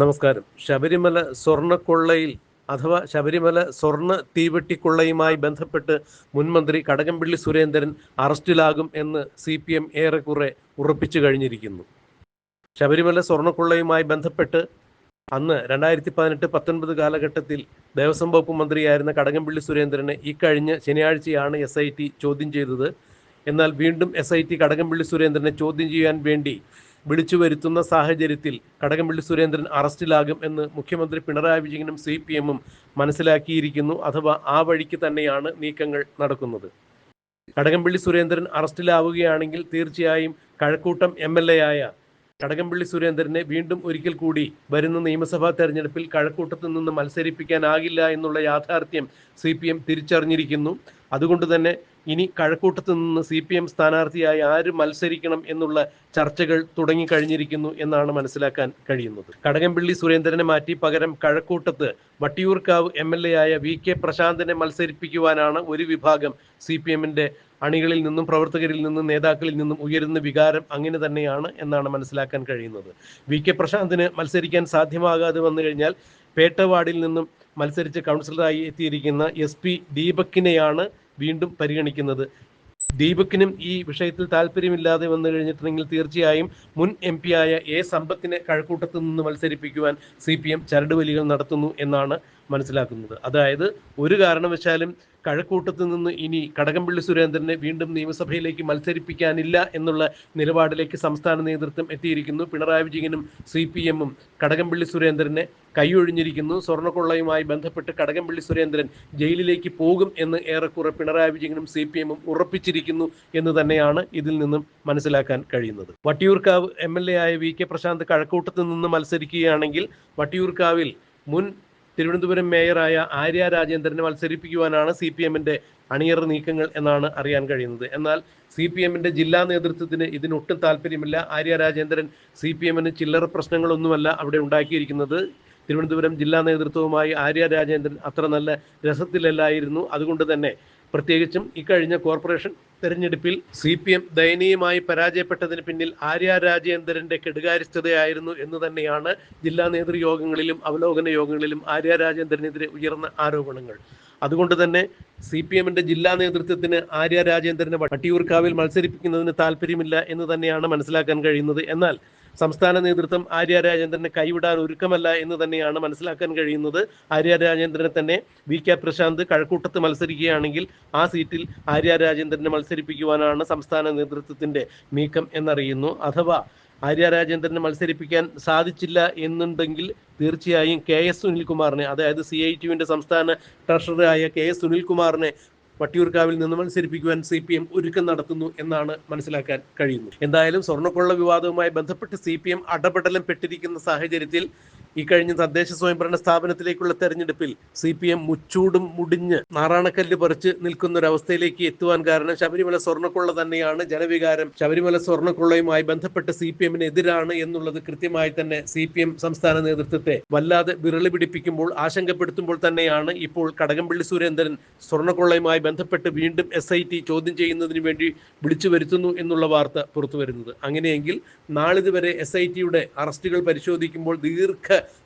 നമസ്കാരം. ശബരിമല സ്വർണ്ണക്കൊള്ളയിൽ അഥവാ ശബരിമല സ്വർണ്ണ തീവെട്ടിക്കൊള്ളയുമായി ബന്ധപ്പെട്ട് മുൻമന്ത്രി കടകംപള്ളി സുരേന്ദ്രൻ അറസ്റ്റിലാകും എന്ന് CPM ഏറെക്കുറെ ഉറപ്പിച്ചു കഴിഞ്ഞിരിക്കുന്നു. ശബരിമല സ്വർണ്ണക്കൊള്ളയുമായി ബന്ധപ്പെട്ട് അന്ന് 2018-19 കാലഘട്ടത്തിൽ ദേവസ്വം വകുപ്പ് മന്ത്രിയായിരുന്ന കടകംപള്ളി സുരേന്ദ്രനെ ഇക്കഴിഞ്ഞ ശനിയാഴ്ചയാണ് SIT ചോദ്യം ചെയ്തത്. എന്നാൽ വീണ്ടും SIT കടകംപള്ളി സുരേന്ദ്രനെ ചോദ്യം ചെയ്യാൻ വേണ്ടി വിളിച്ചു വരുത്തുന്ന സാഹചര്യത്തിൽ കടകംപള്ളി സുരേന്ദ്രൻ അറസ്റ്റിലാകും എന്ന് മുഖ്യമന്ത്രി പിണറായി വിജയനും CPM-ഉം മനസ്സിലാക്കിയിരിക്കുന്നു. അഥവാ ആ വഴിക്ക് തന്നെയാണ് നീക്കങ്ങൾ നടക്കുന്നത്. കടകംപള്ളി സുരേന്ദ്രൻ അറസ്റ്റിലാവുകയാണെങ്കിൽ തീർച്ചയായും കഴക്കൂട്ടം MLA ആയ കടകംപള്ളി സുരേന്ദ്രനെ വീണ്ടും ഒരിക്കൽ കൂടി വരുന്ന നിയമസഭാ തെരഞ്ഞെടുപ്പിൽ കഴക്കൂട്ടത്തു നിന്ന് മത്സരിപ്പിക്കാനാകില്ല എന്നുള്ള യാഥാർത്ഥ്യം CPM തിരിച്ചറിഞ്ഞിരിക്കുന്നു. അതുകൊണ്ട് തന്നെ ഇനി കഴക്കൂട്ടത്തു നിന്ന് CPM സ്ഥാനാർത്ഥിയായി ആര് മത്സരിക്കണം എന്നുള്ള ചർച്ചകൾ തുടങ്ങിക്കഴിഞ്ഞിരിക്കുന്നു എന്നാണ് മനസ്സിലാക്കാൻ കഴിയുന്നത്. കടകംപള്ളി സുരേന്ദ്രനെ മാറ്റി പകരം കഴക്കൂട്ടത്ത് വട്ടിയൂർക്കാവ് MLA ആയ VK പ്രശാന്തിനെ മത്സരിപ്പിക്കുവാനാണ് ഒരു വിഭാഗം CPM-ന്റെ അണികളിൽ നിന്നും പ്രവർത്തകരിൽ നിന്നും നേതാക്കളിൽ നിന്നും ഉയരുന്ന വികാരം അങ്ങനെ തന്നെയാണ് എന്നാണ് മനസ്സിലാക്കാൻ കഴിയുന്നത്. VK പ്രശാന്തിന് മത്സരിക്കാൻ സാധ്യമാകാതെ വന്നു കഴിഞ്ഞാൽ പേട്ടവാർഡിൽ നിന്നും മത്സരിച്ച് കൗൺസിലറായി എത്തിയിരിക്കുന്ന SP ദീപക്കിനെയാണ് വീണ്ടും പരിഗണിക്കുന്നത്. ദീപക്കിനും ഈ വിഷയത്തിൽ താല്പര്യമില്ലാതെ വന്നു കഴിഞ്ഞിട്ടുണ്ടെങ്കിൽ തീർച്ചയായും മുൻ MP ആയ A സമ്പത്തിനെ കഴക്കൂട്ടത്തു നിന്ന് മത്സരിപ്പിക്കുവാൻ CPM ചരടുവലികൾ നടത്തുന്നു എന്നാണ് മനസ്സിലാക്കുന്നത്. അതായത് ഒരു കാരണവശാലും കഴക്കൂട്ടത്തു നിന്ന് ഇനി കടകംപള്ളി സുരേന്ദ്രനെ വീണ്ടും നിയമസഭയിലേക്ക് മത്സരിപ്പിക്കാനില്ല എന്നുള്ള നിലപാടിലേക്ക് സംസ്ഥാന നേതൃത്വം എത്തിയിരിക്കുന്നു. പിണറായി വിജയനും CPM-ഉം കടകംപള്ളി സുരേന്ദ്രനെ കൈയൊഴിഞ്ഞിരിക്കുന്നു. സ്വർണ്ണക്കൊള്ളയുമായി ബന്ധപ്പെട്ട് കടകംപള്ളി സുരേന്ദ്രൻ ജയിലിലേക്ക് പോകും എന്ന് ഏറെക്കുറെ പിണറായി വിജയനും CPM-ഉം ഉറപ്പിച്ചിരിക്കുന്നു എന്ന് തന്നെയാണ് ഇതിൽ നിന്നും മനസ്സിലാക്കാൻ കഴിയുന്നത്. വട്ടിയൂർക്കാവ് MLA ആയ VK പ്രശാന്ത് കഴക്കൂട്ടത്തു നിന്ന് മത്സരിക്കുകയാണെങ്കിൽ വട്ടിയൂർക്കാവിൽ മുൻ തിരുവനന്തപുരം മേയറായ ആര്യ രാജേന്ദ്രനെ മത്സരിപ്പിക്കുവാനാണ് CPM-ന്റെ അണിയറ നീക്കങ്ങൾ എന്നാണ് അറിയാൻ കഴിയുന്നത്. എന്നാൽ CPM-ന്റെ ജില്ലാ നേതൃത്വത്തിന് ഇതിനൊട്ടും താല്പര്യമില്ല. ആര്യ രാജേന്ദ്രൻ CPM-ന് ചില്ലറ പ്രശ്നങ്ങളൊന്നുമല്ല അവിടെ ഉണ്ടാക്കിയിരിക്കുന്നത്. തിരുവനന്തപുരം ജില്ലാ നേതൃത്വവുമായി ആര്യ രാജേന്ദ്രൻ അത്ര നല്ല രസത്തിലല്ലായിരുന്നു. അതുകൊണ്ട് തന്നെ പ്രത്യേകിച്ചും ഇക്കഴിഞ്ഞ കോർപ്പറേഷൻ തെരഞ്ഞെടുപ്പിൽ CPM ദയനീയമായി പരാജയപ്പെട്ടതിന് പിന്നിൽ ആര്യ രാജേന്ദ്രന്റെ കെടുകാര്യസ്ഥതയായിരുന്നു എന്ന് തന്നെയാണ് ജില്ലാ നേതൃയോഗങ്ങളിലും അവലോകന യോഗങ്ങളിലും ആര്യ രാജേന്ദ്രനെതിരെ ഉയർന്ന ആരോപണങ്ങൾ. അതുകൊണ്ട് തന്നെ CPM-ന്റെ ജില്ലാ നേതൃത്വത്തിന് ആര്യ രാജേന്ദ്രനെ വട്ടിയൂർക്കാവിൽ മത്സരിപ്പിക്കുന്നതിന് താല്പര്യമില്ല എന്ന് തന്നെയാണ് മനസ്സിലാക്കാൻ കഴിയുന്നത്. എന്നാൽ സംസ്ഥാന നേതൃത്വം ആര്യ രാജേന്ദ്രനെ കൈവിടാൻ ഒരുക്കമല്ല എന്ന് തന്നെയാണ് മനസ്സിലാക്കാൻ കഴിയുന്നത്. ആര്യ രാജേന്ദ്രനെ തന്നെ VK പ്രശാന്ത് കഴക്കൂട്ടത്ത് മത്സരിക്കുകയാണെങ്കിൽ ആ സീറ്റിൽ ആര്യ രാജേന്ദ്രനെ മത്സരിപ്പിക്കുവാനാണ് സംസ്ഥാന നേതൃത്വത്തിന്റെ നീക്കം എന്നറിയുന്നു. അഥവാ ആര്യ രാജേന്ദ്രനെ മത്സരിപ്പിക്കാൻ സാധിച്ചില്ല എന്നുണ്ടെങ്കിൽ തീർച്ചയായും KS സുനിൽകുമാറിനെ, അതായത് CITUവിന്റെ സംസ്ഥാന ട്രഷററായ KS സുനിൽകുമാറിനെ വട്ടിയൂർക്കാവിൽ നിന്ന് മത്സരിപ്പിക്കുവാൻ CPM ഒരുക്കം നടത്തുന്നു എന്നാണ് മനസ്സിലാക്കാൻ കഴിയുന്നത്. എന്തായാലും സ്വർണ്ണക്കൊള്ള വിവാദവുമായി ബന്ധപ്പെട്ട് CPM അടപടലം പെട്ടിരിക്കുന്ന സാഹചര്യത്തിൽ ഇക്കഴിഞ്ഞ തദ്ദേശ സ്വയംഭരണ സ്ഥാപനത്തിലേക്കുള്ള തെരഞ്ഞെടുപ്പിൽ CPM മുച്ചൂടും മുടിഞ്ഞ് നാറാണക്കല്ല് പറിച്ച് നിൽക്കുന്ന ഒരവസ്ഥയിലേക്ക് എത്തുവാൻ കാരണം ശബരിമല സ്വർണ്ണക്കൊള്ള തന്നെയാണ്. ജനവികാരം ശബരിമല സ്വർണ്ണക്കൊള്ളയുമായി ബന്ധപ്പെട്ട് CPM-ന് എതിരാണ് എന്നുള്ളത് കൃത്യമായി തന്നെ CPM സംസ്ഥാന നേതൃത്വത്തെ വല്ലാതെ വിരളി പിടിപ്പിക്കുമ്പോൾ, ആശങ്കപ്പെടുത്തുമ്പോൾ തന്നെയാണ് ഇപ്പോൾ കടകംപള്ളി സുരേന്ദ്രൻ സ്വർണ്ണക്കൊള്ളയുമായി ബന്ധപ്പെട്ട് വീണ്ടും SIT ചോദ്യം ചെയ്യുന്നതിന് വേണ്ടി വിളിച്ചു വരുത്തുന്നു എന്നുള്ള വാർത്ത പുറത്തു വരുന്നത്. അങ്ങനെയെങ്കിൽ നാളിതുവരെ SIT-യുടെ അറസ്റ്റുകൾ പരിശോധിക്കുമ്പോൾ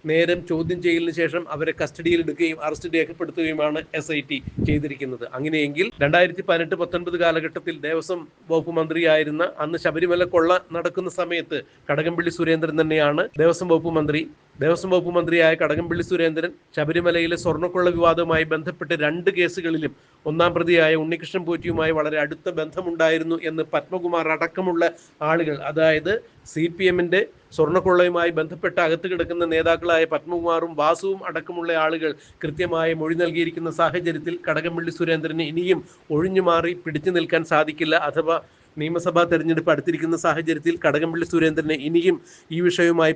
നേരം ചോദ്യം ചെയ്യലിന് ശേഷം അവരെ കസ്റ്റഡിയിൽ എടുക്കുകയും അറസ്റ്റ് രേഖപ്പെടുത്തുകയുമാണ് SIT ചെയ്തിരിക്കുന്നത്. അങ്ങനെയെങ്കിൽ 2018-19 കാലഘട്ടത്തിൽ ദേവസ്വം വകുപ്പ് മന്ത്രിയായിരുന്ന അന്ന് ശബരിമല കൊള്ള നടക്കുന്ന സമയത്ത് കടകംപള്ളി സുരേന്ദ്രൻ തന്നെയാണ് ദേവസ്വം വകുപ്പ് മന്ത്രി. ദേവസ്വം വകുപ്പ് മന്ത്രിയായ കടകംപള്ളി സുരേന്ദ്രൻ ശബരിമലയിലെ സ്വർണ്ണക്കൊള്ള വിവാദവുമായി ബന്ധപ്പെട്ട് 2 കേസുകളിലും ഒന്നാം പ്രതിയായ ഉണ്ണികൃഷ്ണൻ പോറ്റിയുമായി വളരെ അടുത്ത ബന്ധമുണ്ടായിരുന്നു എന്ന് പത്മകുമാർ അടക്കമുള്ള ആളുകൾ, അതായത് CPM-ന്റെ സ്വർണ്ണക്കൊള്ളയുമായി ബന്ധപ്പെട്ട് അകത്ത് കിടക്കുന്ന നേതാക്കളായ പത്മകുമാറും വാസുവും അടക്കമുള്ള ആളുകൾ കൃത്യമായ മൊഴി നൽകിയിരിക്കുന്ന സാഹചര്യത്തിൽ കടകംപള്ളി സുരേന്ദ്രന് ഇനിയും ഒഴിഞ്ഞു മാറി പിടിച്ചു നിൽക്കാൻ സാധിക്കില്ല. അഥവാ നിയമസഭാ തെരഞ്ഞെടുപ്പ് അടുത്തിരിക്കുന്ന സാഹചര്യത്തിൽ കടകംപള്ളി സുരേന്ദ്രനെ ഇനിയും ഈ വിഷയവുമായി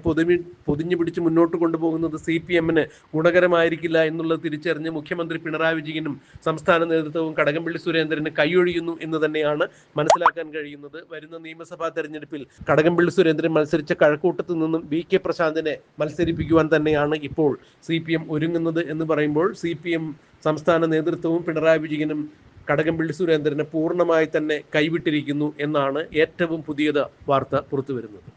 പൊതിഞ്ഞു പിടിച്ച് മുന്നോട്ട് കൊണ്ടുപോകുന്നത് CPM-ന് ഗുണകരമായിരിക്കില്ല എന്നുള്ളത് തിരിച്ചറിഞ്ഞ് മുഖ്യമന്ത്രി പിണറായി വിജയനും സംസ്ഥാന നേതൃത്വവും കടകംപള്ളി സുരേന്ദ്രന് കൈയൊഴിയുന്നു എന്ന് തന്നെയാണ് മനസ്സിലാക്കാൻ കഴിയുന്നത്. വരുന്ന നിയമസഭാ തെരഞ്ഞെടുപ്പിൽ കടകംപള്ളി സുരേന്ദ്രൻ മത്സരിച്ച കഴക്കൂട്ടത്തു നിന്നും VK പ്രശാന്തിനെ മത്സരിപ്പിക്കുവാൻ തന്നെയാണ് ഇപ്പോൾ CPM ഒരുങ്ങുന്നത് എന്ന് പറയുമ്പോൾ CPM സംസ്ഥാന നേതൃത്വവും പിണറായി വിജയനും കടകംപള്ളി സുരേന്ദ്രനെ പൂർണ്ണമായി തന്നെ കൈവിട്ടിരിക്കുന്നു എന്നാണ് ഏറ്റവും പുതിയ വാർത്ത പുറത്തുവരുന്നത്.